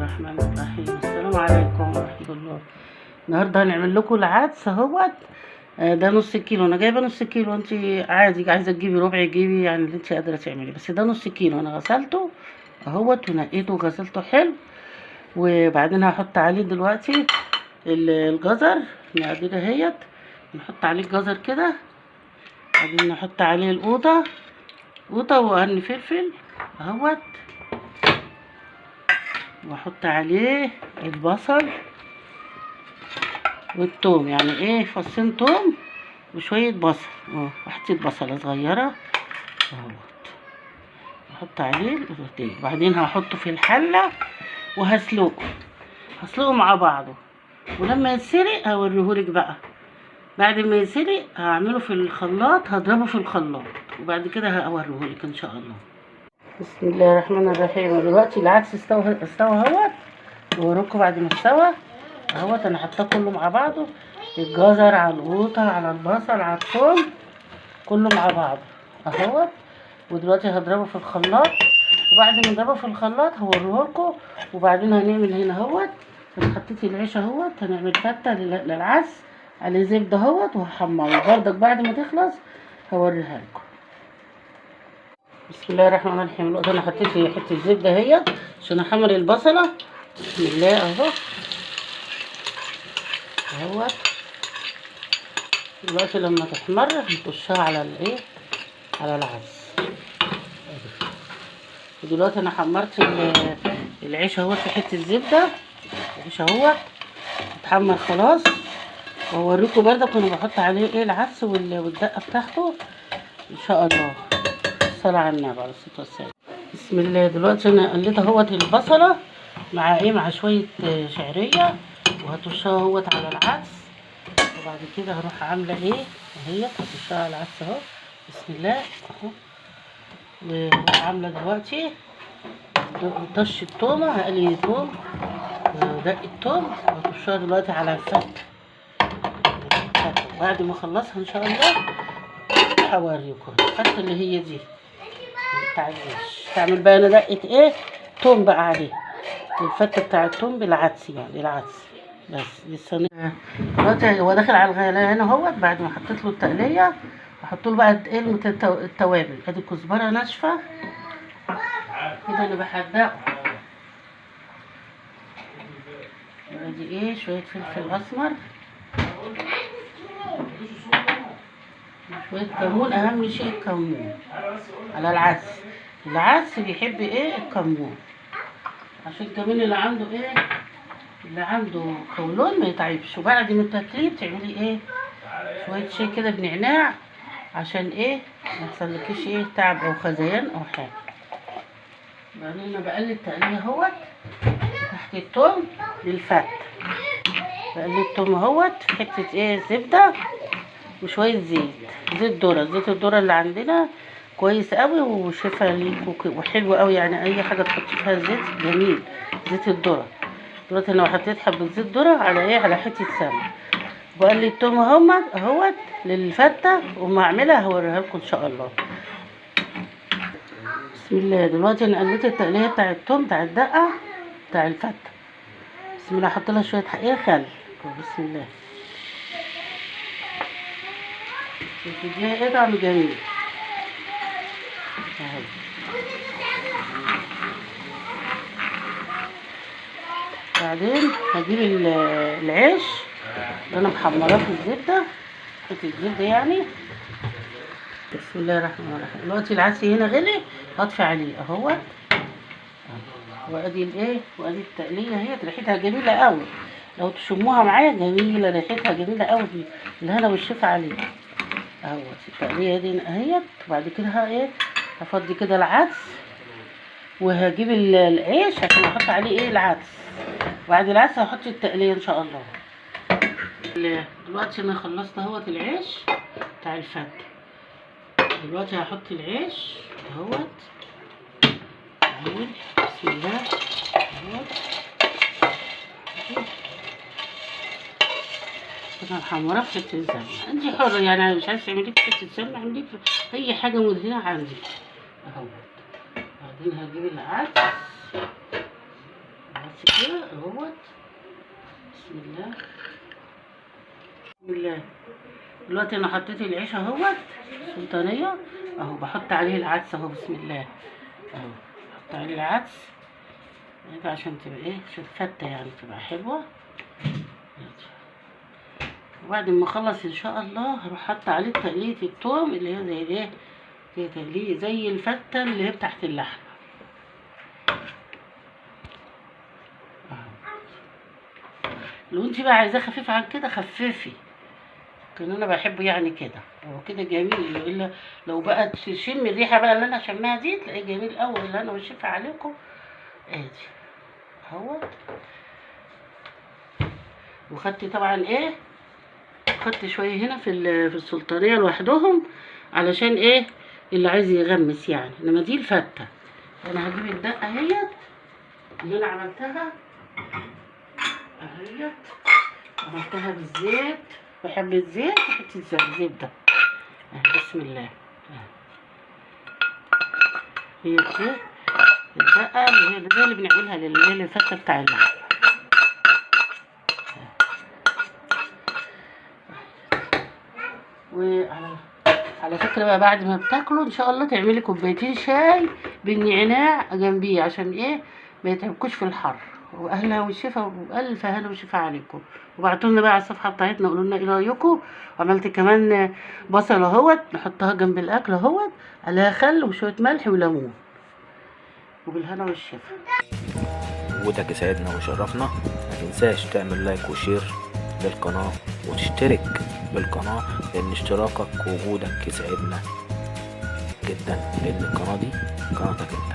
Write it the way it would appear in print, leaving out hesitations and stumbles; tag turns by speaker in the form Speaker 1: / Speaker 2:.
Speaker 1: الرحمن الرحيم. السلام عليكم ورحمة الله. النهارده هنعمل لكم العدس اهوت. ده نص كيلو، انا جايبه نص كيلو. انت عادي عايزه تجيبي ربع جيبي، يعني اللي انت قادره تعملي، بس ده نص كيلو. انا غسلته اهوت ونقيته وغسلته حلو. وبعدين هحط عليه دلوقتي الجزر. المقادير اهيت، نحط عليه الجزر كده، بعدين نحط عليه قوطه وقرن فلفل اهوت، واحط عليه البصل والثوم، يعني ايه، فصين ثوم وشويه بصل وحته بصله صغيره اهوت. احط عليه القوطتين، بعدين هحطه في الحله هسلقه مع بعضه. ولما يتسلق هوريهولك بقى. بعد ما يتسلق هعمله في الخلاط، هضربه في الخلاط، وبعد كده هوريهولك ان شاء الله. بسم الله الرحمن الرحيم. دلوقتي العدس استوى اهوت، وراكم بعد ما استوى اهوت. انا حطاه كله مع بعضه، الجزر على القوطه على البصل على الثوم، كله مع بعضه اهوت. ودلوقتي هضربه في الخلاط، وبعد ما اضربه في الخلاط هوريهولكم. وبعدين هنعمل هنا اهوت، انا حطيت العيش اهوت، هنعمل فته للعدس على زبده اهوت، وهحمره بردك. بعد ما تخلص هوريها لكم. بسم الله الرحمن الرحيم. دلوقتي انا حطيت حته زبده اهيت عشان احمر البصله. بسم الله اهوت. دلوقتي لما تحمر هنطشها على على العدس. ودلوقتي انا حمرت العيش اهوت في حته زبده. العيش اهوت اتحمر خلاص، وهوريكم برضك وانا بحط عليه العدس والدقه بتاعته ان شاء الله. الصلاه على النبي عليه الصلاه والسلام. بسم الله. دلوقتي انا قليت اهوت البصله مع شويه شعريه، وهطشها اهوت على العدس. وبعد كده هروح عامله اهي هطشها على العدس اهو. بسم الله اهو. وعامله دلوقتي طش التومه، هقلي توم ودق التوم وهطشها دلوقتي على الفتة. بعد ما اخلصها ان شاء الله هوريكم الفتة اللي هي دي بتاع العيش. تعمل بقى انا دقه توم بقى عليه، الفتة بتاع التوم بالعدس، يعني العدس بس. لسه دلوقتي هو داخل على الغليان اهوت. بعد ما حطيت له التقليه هحط له بقى التوابل. ادي كزبره ناشفه كده انا بحدقه، ادي شويه فلفل اسمر، شويه كمون. اهم شيء الكمون على العدس. العدس بيحب الكمون، عشان كمان اللي عنده قولون ما يتعبش. وبعد ما تاكليه تعملي شويه شاي كده بنعناع، عشان ما يحصلكيش تعب او خزيان او حاجه. بعدين انا بقلب تقليه اهوت تحت التوم للفت. بقلب التوم اهوت في حته زبده وشويه زيت ذره. زيت الذره اللي عندنا كويس قوي وشفا ليك وحلو قوي، يعني اي حاجه تحطي فيها زيت جميل. زيت الذره. دلوقتي انا حطيت حبه زيت ذره على حته سمنه. بقلب التوم اهوت للفته، وما اعملها هوريها لكم ان شاء الله. بسم الله. دلوقتي انا قلبت التقليه بتاع التوم بتاع الدقه بتاع الفته. بسم الله. احط لها شويه خل. بسم الله. بتديها طعم جميل اهي. بعدين هجيب العيش اللي انا محمراه في الزبده، حته الزبده يعني. بسم الله الرحمن الرحيم. دلوقتي العدس هنا غلي، هطفي عليه اهوت. وادي وادي التقليه اهي، ريحتها جميله قوي. لو تشموها معايا جميله، ريحتها جميله قوي. الهنا والشفا عليها اهوت. التقليه دي اهيت. وبعد كده هفضي كده العدس، وهجيب العيش عشان احط عليه العدس. بعد العدس هحط التقليه ان شاء الله. دلوقتي انا خلصت اهوت العيش بتاع الفته. دلوقتي هحط العيش اهوت. بسم الله اهوت. انا محمره في حته السمنه، انت حره يعني، مش عايزه تعملي في حته السمنه اعملي في اي حاجه مدهنه عندك اهوت. بعدين هجيب العدس بس كده اهوت. بسم الله بسم الله. دلوقتي انا حطيت العيش اهوت سلطانيه اهو، بحط عليه العدس اهو. بسم الله اهو، بحط عليه العدس كده عشان تبقى ايه فته يعني تبقى حلوه. وبعد ما اخلص ان شاء الله هروح حاطه عليه تقليه التوم اللي هي زي ايه، زي تقليه زي الفته اللي هي بتاعت اللحمه. لو انت بقى عايزاه خفيف عن كده خففي، لكن انا بحبه يعني كده. هو كده جميل، الا لو بقى تشم الريحه بقى اللي انا شماها دي تلاقيه جميل قوي. اللي انا بشوفها عليكم ادي اهوت. وخدت طبعا ايه، خدت شويه هنا في السلطانيه لوحدهم علشان ايه اللي عايز يغمس يعني. انما دي الفته. انا هجيب الدقه اهيت اللي انا عملتها اهيت، عملتها بالزيت، بحب الزيت وحطيت الزبده. بسم الله. هي دي الدقه اللي هي زي اللي بنعملها للفته بتاع اللحمه. وعلى فكره بقى بعد ما بتاكلوا ان شاء الله تعملي كوبايتين شاي بالنعناع جنبيه عشان ايه ما يتعبكوش في الحر. واهلا والشفا والف هلا وشفا عليكم. وبعتوا لنا بقى على الصفحه بتاعتنا قولوا لنا ايه رايكم. وعملت كمان بصل اهوت نحطها جنب الاكل اهوت، عليها خل وشويه ملح وليمون. وبالهنا والشفا.
Speaker 2: وجودك يسعدنا ويشرفنا. ما تنساش تعمل لايك وشير للقناه وتشترك بالقناه، لان اشتراكك ووجودك يسعدنا جدا، لان القناه دي قناتك انت.